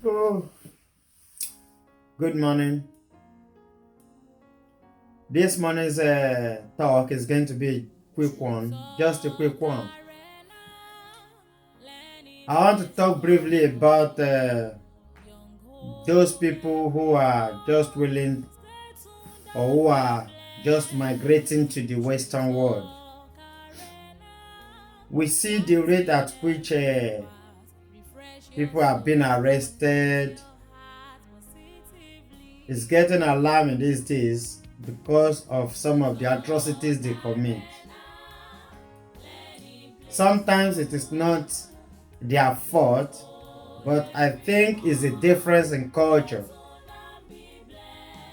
Oh, good morning. This morning's talk is going to be a quick one, just a quick one. I want to talk briefly about those people who are just willing or who are just migrating to the Western world. We see the rate at which people have been arrested. It's getting alarming these days because of some of the atrocities they commit. Sometimes it is not their fault, but I think it's a difference in culture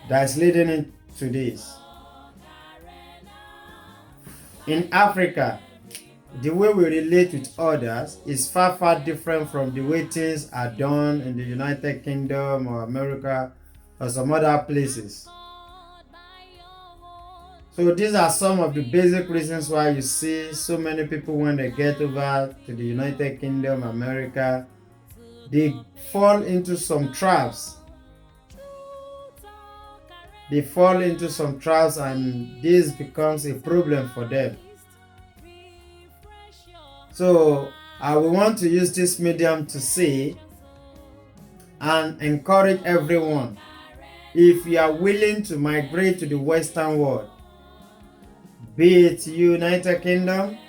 that's leading into this. In Africa, the way we relate with others is far different from the way things are done in the United Kingdom or America or some other places. So these are some of the basic reasons why you see so many people when they get over to the United Kingdom, America, they fall into some traps. They fall into some traps and this becomes a problem for them. So I will want to use this medium to say and encourage everyone, if you are willing to migrate to the Western world, be it United Kingdom,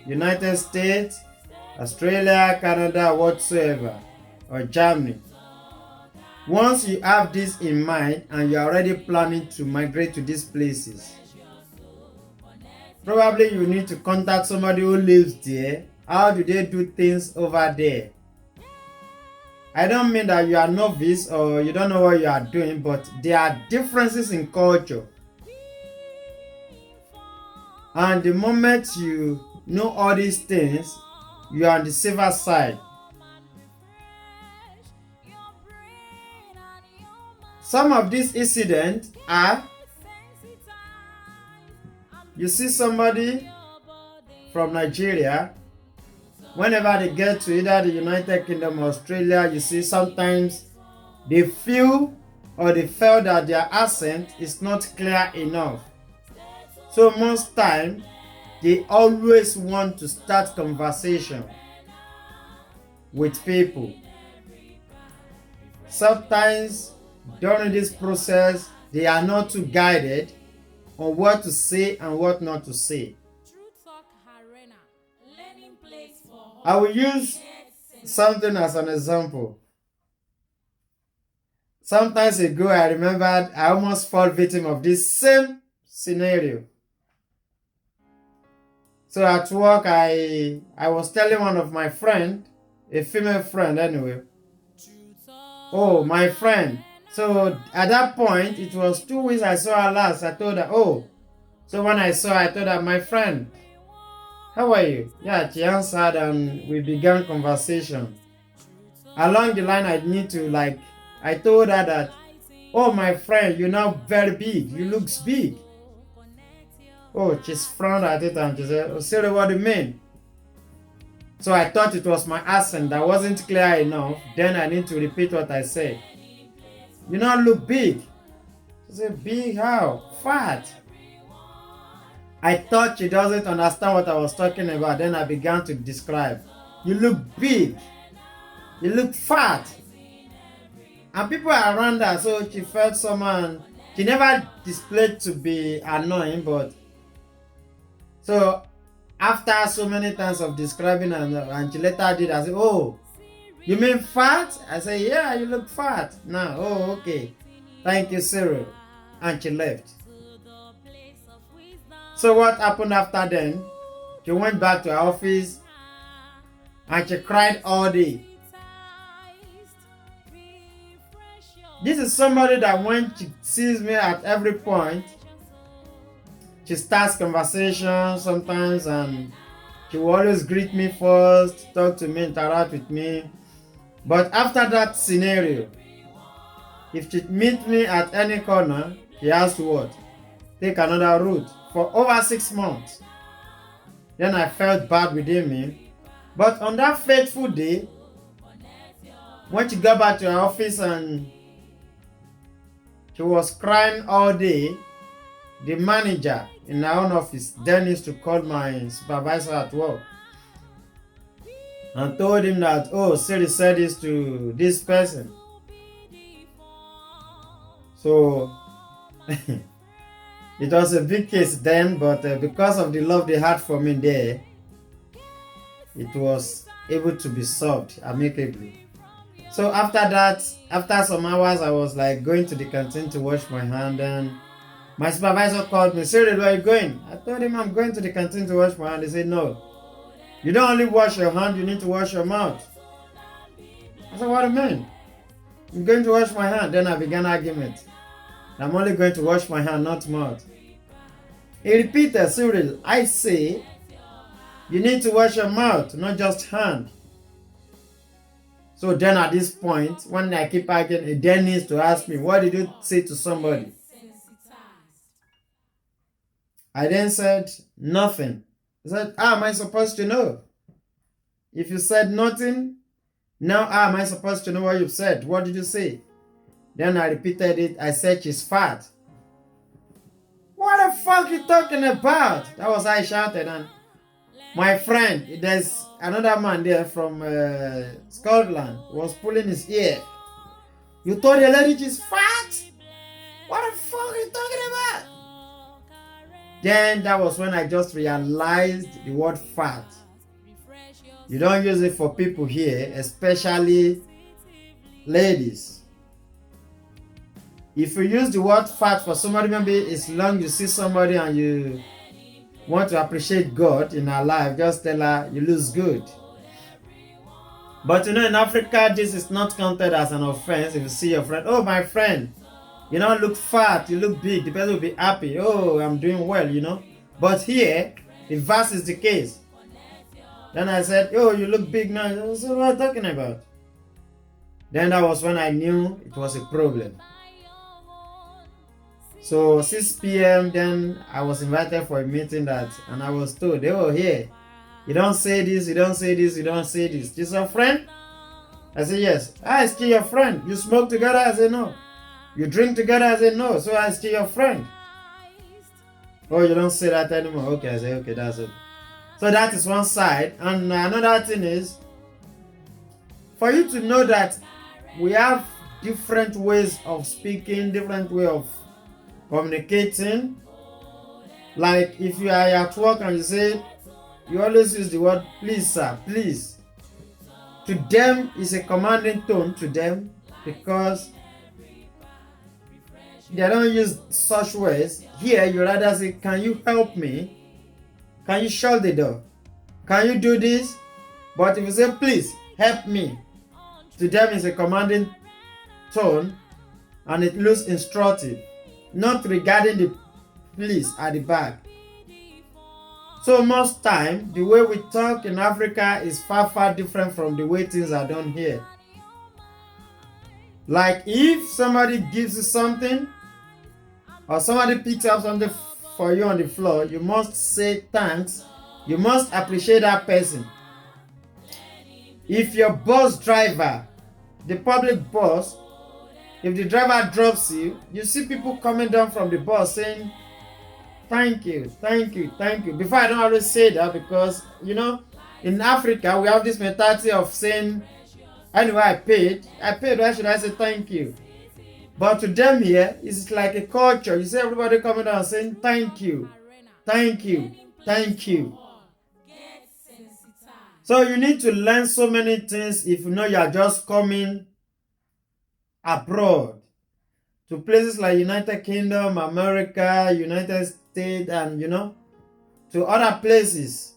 United States, Australia, Canada, whatsoever, or Germany. Once you have this in mind and you're already planning to migrate to these places, probably you need to contact somebody who lives there. How do they do things over there? I don't mean that you are novice or you don't know what you are doing, but there are differences in culture. And the moment you know all these things, you are on the safer side. Some of these incidents are, you see somebody from Nigeria, whenever they get to either the United Kingdom or Australia, you see sometimes they feel or they felt that their accent is not clear enough. So most time, they always want to start conversation with people. Sometimes during this process, they are not too guided on what to say and what not to say. I will use something as an example. Sometimes ago, I remembered I almost fell victim of this same scenario. So at work, I was telling one of my friend, a female friend anyway, oh, my friend. So at that point, it was 2 weeks I saw her last. I told her, oh. So when I saw her, I told her, my friend, how are you? Yeah, she answered and we began conversation. Along the line, I told her that, oh, my friend, you're now very big. You look big. Oh, she frowned at it and she said, oh, sorry, what do you mean? So I thought it was my accent that wasn't clear enough. Then I need to repeat what I said. You now look big. She said, big how? Fat. I thought she doesn't understand what I was talking about. Then I began to describe. You look big. You look fat. And people are around her, so she felt someone. She never displayed to be annoying, but so after so many times of describing and she later did, I said, oh, you mean fat? I said, yeah, you look fat. Now, oh, okay. Thank you, Cyril. And she left. So what happened after then? She went back to her office and she cried all day. This is somebody that when she sees me at every point, she starts conversation sometimes and she will always greet me first, talk to me, interact with me. But after that scenario, if she meets me at any corner, she has to what? Take another route for over 6 months. Then I felt bad within me. But on that fateful day, When she got back to her office and she was crying all day, the manager in our own office then used to call my supervisor at work and told him that, oh, Siri said this to this person. So it was a big case then, but because of the love they had for me there, it was able to be solved amicably. So after that, after some hours, I was like going to the canteen to wash my hand, and my supervisor called me. Cyril, where are you going? I told him I'm going to the canteen to wash my hand. He said, no, you don't only wash your hand, you need to wash your mouth. I said, what do you mean? I'm going to wash my hand. Then I began argument. I'm only going to wash my hand, not mouth. He repeated, Cyril, I say you need to wash your mouth, not just hand. So then at this point, when I keep arguing, he then needs to ask me, what did you say to somebody? I then said, nothing. He said, how am I supposed to know? If you said nothing, now how am I supposed to know what you've said? What did you say? Then I repeated it. I said she's fat. What the fuck are you talking about? That was how I shouted. And my friend, there's another man there from Scotland, was pulling his ear. You told the lady she's fat? What the fuck are you talking about? Then that was when I just realized the word fat. You don't use it for people here, especially ladies. If you use the word fat for somebody, maybe it's long you see somebody and you want to appreciate God in her life, just tell her you look good. But in Africa, this is not counted as an offense. If you see your friend, oh, my friend, you don't look fat, you look big, the person will be happy. Oh, I'm doing well, But here, the verse is the case. Then I said, oh, you look big now. So what are you talking about? Then that was when I knew it was a problem. So 6 p.m. then I was invited for a meeting and I was told, oh, here, you don't say this, you don't say this, you don't say this. This your friend? I said, yes. I still your friend. You smoke together? I said, no. You drink together? I said, no. So I still your friend. Oh, you don't say that anymore? Okay, I said, okay, that's it. So that is one side. And another thing is, for you to know that we have different ways of speaking, different way of communicating. Like if you are at work and you say, you always use the word please, sir, please. To them, it's a commanding tone to them because they don't use such words. Here, you rather say, can you help me? Can you shut the door? Can you do this? But if you say, please, help me, to them it's a commanding tone and it looks instructive, not regarding the please at the back. So most time, the way we talk in Africa is far, far different from the way things are done here. Like if somebody gives you something, or somebody picks up something for you on the floor, you must say thanks. You must appreciate that person. If your bus driver, the public bus, if the driver drops you, you see people coming down from the bus saying, thank you, thank you, thank you. Before, I don't always say that because, in Africa, we have this mentality of saying, anyway, I paid, why should I say thank you? But to them here, it's like a culture. You see everybody coming down saying, thank you, thank you, thank you. So you need to learn so many things if you know you are just coming abroad to places like United Kingdom, America, United States, and to other places.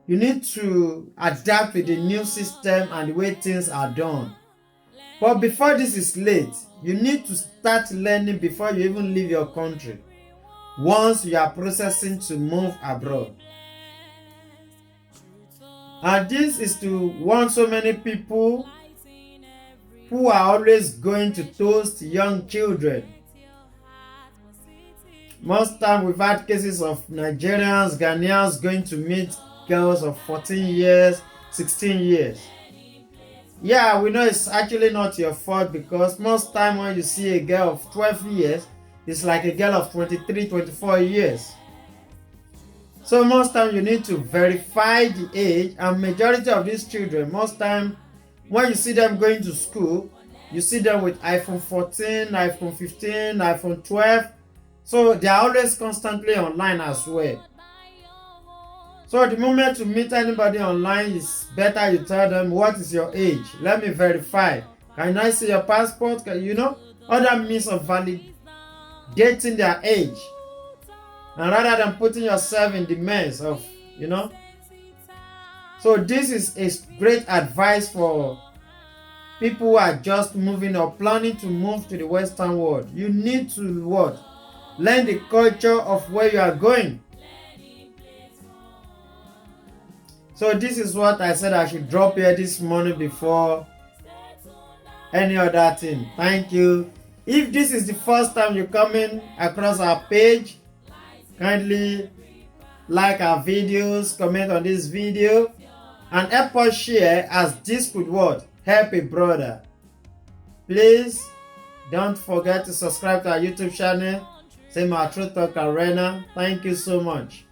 You need to adapt with the new system and the way things are done. But before this is late, you need to start learning before you even leave your country, once you are processing to move abroad. And this is to warn so many people who are always going to toast young children. Most time we've had cases of Nigerians, Ghanaians going to meet girls of 14 years, 16 years. Yeah, we know it's actually not your fault, because most time when you see a girl of 12 years, it's like a girl of 23, 24 years. So most time you need to verify the age, and majority of these children, most time when you see them going to school, you see them with iPhone 14, iPhone 15, iPhone 12. So they are always constantly online as well. So the moment you meet anybody online, it's better you tell them, what is your age? Let me verify. Can I see your passport? Other means of validating their age. And rather than putting yourself in the mess of, So this is a great advice for people who are just moving or planning to move to the Western world. You need to what? Learn the culture of where you are going. So this is what I said I should drop here this morning before any other thing. Thank you. If this is the first time you're coming across our page, kindly like our videos, comment on this video, and help us share, as this could what? Help a brother. Please don't forget to subscribe to our YouTube channel. Say my Truth Talk Arena. Thank you so much.